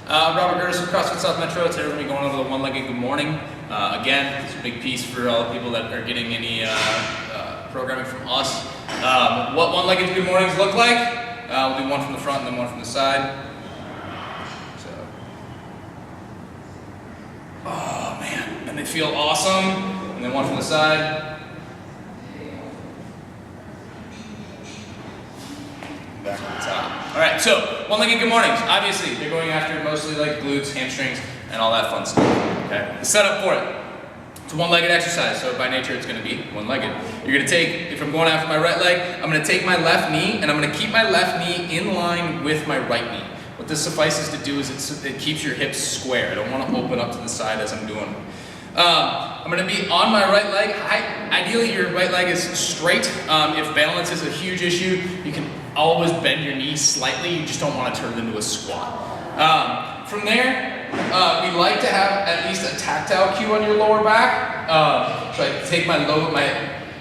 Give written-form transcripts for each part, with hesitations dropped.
Robert Gertis from CrossFit South Metro. Today we're going to be going over the one-legged good morning. Again, it's a big piece for all the people that are getting any programming from us. What one-legged good mornings look like? We'll do one from the front and then one from the side. So, oh man, and they feel awesome. And then one from the side. Back on the top. All right, so one-legged good mornings. Obviously, they're going after mostly like glutes, hamstrings, and all that fun stuff. Okay, the setup for it. It's a one-legged exercise, so by nature it's going to be one-legged. You're going to take, if I'm going after my right leg, I'm going to take my left knee and I'm going to keep my left knee in line with my right knee. What this suffices to do is it keeps your hips square. I don't want to open up to the side as I'm doing. I'm going to be on my right leg. Ideally, your right leg is straight. If balance is a huge issue, you can always bend your knee slightly. You just don't want to turn it into a squat. From there, we like to have at least a tactile cue on your lower back. So I take my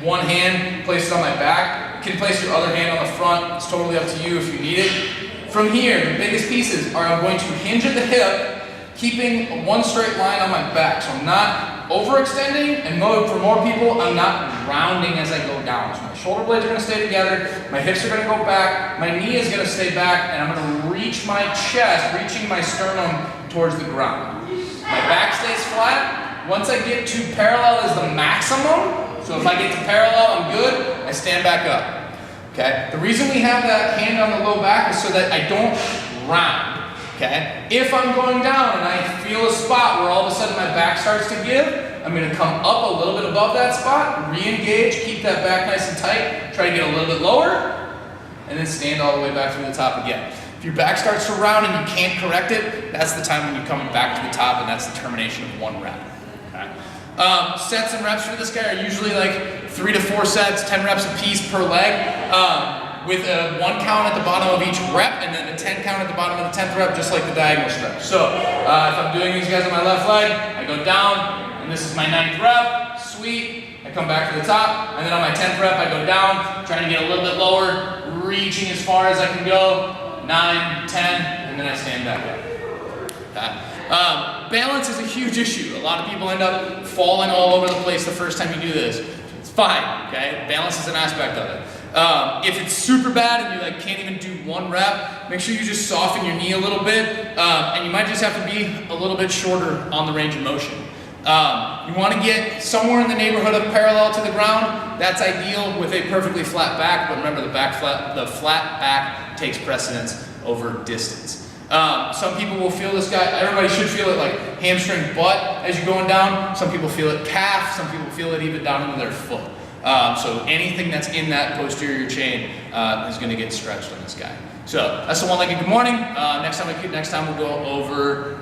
one hand, place it on my back. You can place your other hand on the front. It's totally up to you if you need it. From here, the biggest pieces are I'm going to hinge at the hip, keeping one straight line on my back. So I'm not overextending, and for more people, I'm not rounding as I go down. So my shoulder blades are going to stay together, my hips are going to go back, my knee is going to stay back, and I'm going to reach my chest, reaching my sternum towards the ground. My back stays flat. Once I get to parallel is the maximum. So if I get to parallel, I'm good. I stand back up. Okay? The reason we have that hand on the low back is so that I don't round. Okay? If I'm going down and I feel a spot where all of a sudden my back starts to give, I'm going to come up a little bit above that spot, re-engage, keep that back nice and tight, try to get a little bit lower, and then stand all the way back to the top again. If your back starts to round and you can't correct it, that's the time when you're coming back to the top, and that's the termination of one rep. Okay? Sets and reps for this guy are usually like 3 to 4 sets, 10 reps a piece per leg. With a 1 count at the bottom of each rep and then a 10 count at the bottom of the 10th rep, just like the diagonal stretch. So if I'm doing these guys on my left leg, I go down, and this is my 9th rep, sweet. I come back to the top, and then on my 10th rep, I go down, trying to get a little bit lower, reaching as far as I can go, 9, 10, and then I stand back up. Balance is a huge issue. A lot of people end up falling all over the place the first time you do this. It's fine, okay? Balance is an aspect of it. If it's super bad and you can't even do 1 rep, make sure you just soften your knee a little bit, and you might just have to be a little bit shorter on the range of motion. You want to get somewhere in the neighborhood of parallel to the ground. That's ideal with a perfectly flat back, but remember the flat back takes precedence over distance. Some people will feel this guy, everybody should feel it like hamstring butt as you're going down. Some people feel it calf, some people feel it even down into their foot. So anything that's in that posterior chain is going to get stretched on this guy. So that's the one-legged good morning. Next time we'll go over